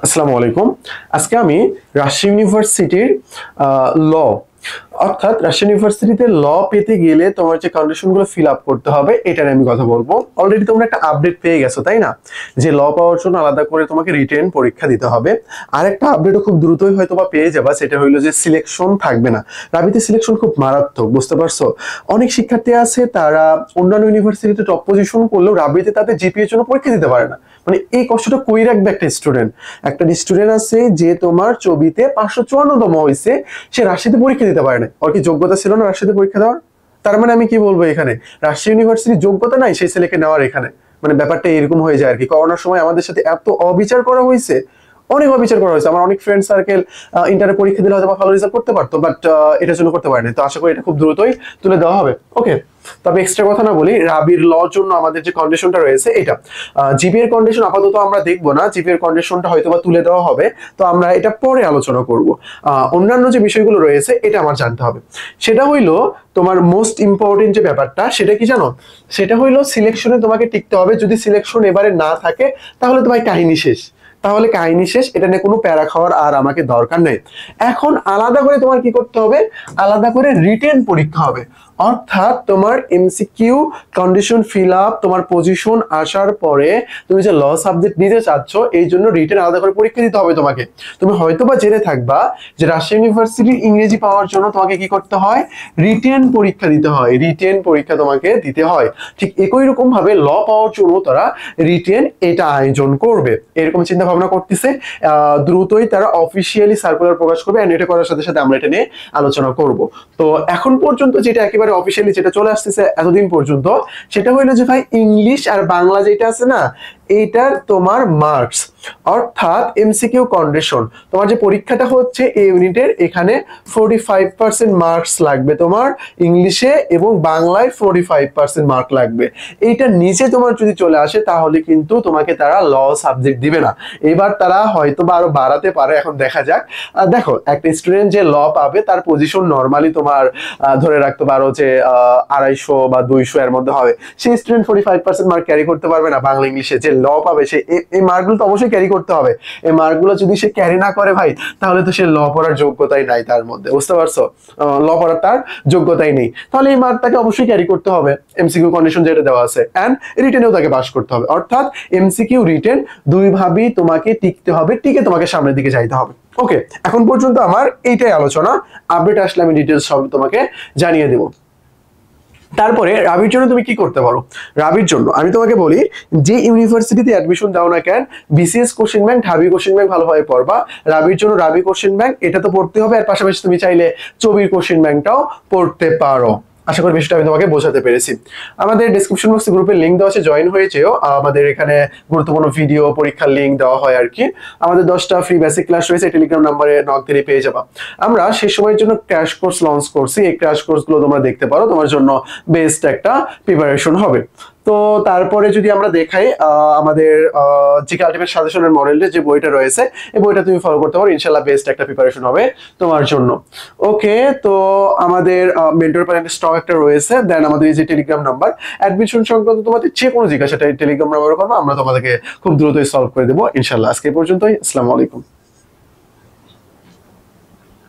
আসসালামু আলাইকুম। আজকে আমি রাজশাহী ইউনিভার্সিটির ল অর্থাৎ রাজশাহী ইউনিভার্সিটিতে ল পেতে গেলে তোমার যে কন্ডিশনগুলো ফিল আপ করতে হবে এটা নিয়ে আমি কথা বলবো। অলরেডি তোমরা একটা আপডেট পেয়ে গেছো তাই না, যে ল পাওয়ার জন্য আলাদা করে তোমাকে রিটেন পরীক্ষা দিতে হবে। আর একটা আপডেটও খুব দ্রুতই হয়তো বা পেয়ে যাবা, সেটা হইলো যে সিলেকশন থাকবে না। রাবিতে সিলেকশন খুব মারাত্মক, বুঝতে পারছো? অনেক শিক্ষার্থী আছে তারা অন্যান্য ইউনিভার্সিটিতে টপ পজিশন করলেও রাবিতে তাদের জিপিএর জন্য পরীক্ষা দিতে পারে না। মানে এই কষ্টটা কই রাখবে একটা স্টুডেন্ট? একটা স্টুডেন্ট আছে যে তোমার ছবিতে 554তম হয়েছে, সে রাজশাহীতে পরীক্ষা দিতে পারে না। ওর কি যোগ্যতা ছিল না রাজশাহীতে পরীক্ষা দেওয়ার? তার মানে আমি কি বলবো, এখানে রাজশাহী ইউনিভার্সিটির যোগ্যতা নাই সেই ছেলেকে নেওয়ার। এখানে মানে ব্যাপারটা এরকম হয়ে যায় আর কি। করোনার সময় আমাদের সাথে এত অবিচার করা হয়েছে, অনেক অবিচার করা হয়েছে। আমার অনেক ফ্রেন্ড সার্কেল ইন্টারে পরীক্ষা দিলে হয়তো ভালো রেজাল্ট করতে পারতো, বাট এটার জন্য করতে পারেনি। তো আশা করি এটা খুব দ্রুতই তুলে দেওয়া হবে। ওকে, তবে এক্সট্রা কথা না বলি, রাবির লর জন্য আমাদের যে কন্ডিশনটা রয়েছে এটা জিপিএর কন্ডিশন আপাতত আমরা দেখবো না, জিপিএর কন্ডিশনটা হয়তো বা তুলে দেওয়া হবে। তো আমরা এটা পরে আলোচনা করব। অন্যান্য যে বিষয়গুলো রয়েছে এটা আমার জানতে হবে। সেটা হইলো তোমার মোস্ট ইম্পর্টেন্ট যে ব্যাপারটা, সেটা কি জানো? সেটা হইলো সিলেকশনে তোমাকে টিকতে হবে। যদি সিলেকশন এবারে না থাকে তাহলে তোমার কাহিনী শেষ, তাহলে কাহিনী শেষ। এটা নিয়ে কোনো প্যারা খাওয়ার আর আমাকে দরকার নেই। এখন আলাদা করে তোমার কি করতে হবে? আলাদা করে রিটেন পরীক্ষা হবে। অর্থাৎ তোমার এমসিকিউ কন্ডিশন ফিল আপ, তোমার পজিশন আসার পরে তুমি যে ল সাবজেক্ট নিতে চাচ্ছ এই জন্য রিটেন আলাদা করে পরীক্ষা দিতে হবে তোমাকে। তুমি হয়তোবা জেনে থাকবা যে রাজশাহী ইউনিভার্সিটির ইংরেজি পাওয়ার জন্য তোমাকে কি করতে হয়? রিটেন পরীক্ষা দিতে হয়। রিটেন পরীক্ষা তোমাকে দিতে হয়। ঠিক একই রকম ভাবে ল পাওয়ার জন্য তারা রিটেন এটা আয়োজন করবে, এরকম চিন্তা ভাবনা করতেছে। দ্রুতই তারা অফিসিয়ালি সার্কুলার প্রকাশ করবে, এন্ড এটা করার সাথে সাথে আমরা এটা নিয়ে আলোচনা করব। তো এখন পর্যন্ত যেটা একেবারে অফিসিয়ালি যেটা চলে আসতেছে এতদিন পর্যন্ত, সেটা হইলো যে ভাই ইংলিশ আর বাংলা যেটা আছে না, এইটার তোমার মার্কস অর্থাৎ এমসিকিউ কন্ডিশন, তোমার যে পরীক্ষাটা হচ্ছে এই ইউনিটের, এখানে 45% মার্কস লাগবে তোমার ইংলিশে, এবং বাংলায় 45% মার্ক লাগবে। এইটা নিচে তোমার যদি চলে আসে তাহলে কিন্তু তোমাকে তারা ল সাবজেক্ট দিবে না। এবার তারা হয়তো বা আরো বাড়াতে পারে, এখন দেখা যাক। দেখো, একটা স্টুডেন্ট যে ল পাবে তার পজিশন নর্মালি তোমার ধরে রাখতে পারো যে 250 বা 200 এর মধ্যে হবে। সেই স্টুডেন্ট 45% মার্ক ক্যারি করতে পারবে না বাংলা ইংলিশে। যে ল পাবে সে এই মার্কগুলো তো অবশ্যই ক্যারি করতে হবে। এই মার্কগুলো যদি সে ক্যারি না করে ভাই, তাহলে তো সে ল পড়ার যোগ্যতাই নাই তার মধ্যে, বুঝতে পারছো? ল পড়ার তার যোগ্যতাই নেই। তাহলে এই মার্ক তাকে অবশ্যই ক্যারি করতে হবে, এমসিকিউ কন্ডিশন যেটা দেওয়া আছে, এন্ড রিটেনেও তাকে পাস করতে হবে। অর্থাৎ এমসিকিউ রিটেন দুই ভাবেই তোমাকে টিকতে হবে, টিকে তোমাকে সামনের দিকে যাইতে হবে। ওকে, এখন পর্যন্ত আমার এইটাই আলোচনা। আপডেট আসলে আমি ডিটেলস সব তোমাকে জানিয়ে দেব। তারপরে রাবির জন্য তুমি কি করতে পারো? রাবির জন্য আমি তোমাকে বলি, যে ইউনিভার্সিটিতে অ্যাডমিশন দাও না কেন, বিসিএস কোশ্চেন ব্যাংক, ঢাবি কোশ্চেন ব্যাংক ভালোভাবে পড়বা। রাবির জন্য রাবি কোশ্চেন ব্যাংক এটা তো পড়তে হবে, আর পাশাপাশি তুমি চাইলে চবির কোশ্চেন ব্যাংকটাও পড়তে পারো। আশা করি বিষয়টা আমি তোমাকে বোঝাতে পেরেছি। আমাদের ডেসক্রিপশন বক্সে গ্রুপের লিঙ্ক দেওয়া আছে, জয়েন হয়েছেও। আমাদের এখানে গুরুত্বপূর্ণ ভিডিও পরীক্ষার লিঙ্ক দেওয়া হয় আর কি। আমাদের 10টা ফ্রি বেসিক ক্লাস রয়েছে, টেলিগ্রাম নাম্বারে নক দিলে পেয়ে যাবা। আমরা সেই সময়ের জন্য ক্র্যাশ কোর্স লঞ্চ করছি, এই ক্র্যাশ কোর্সগুলো তোমরা দেখতে পারো, তোমার জন্য বেস্ট একটা প্রিপারেশন হবে। তো তারপরে যদি আমরা দেখাই আমাদের জিকে আলটিমেট সাজেশনের মডেলের যে বইটা রয়েছে, এই বইটা তুমি ফলো করতে পারো, ইনশাআল্লাহ বেস্ট একটা প্রিপারেশন হবে তোমার জন্য। ওকে, তো আমাদের মেন্টর প্যানেলের স্টক একটা রয়েছে। দেন আমাদের এই যে টেলিগ্রাম নাম্বার, অ্যাডমিশন সংক্রান্ত তোমাদের যে কোনো জিজ্ঞাসাটা টেলিগ্রাম নাম্বারে করবো, আমরা তোমাদেরকে খুব দ্রুতই সলভ করে দেবো ইনশাআল্লাহ। আজকে এই পর্যন্তই, আসসালামু আলাইকুম।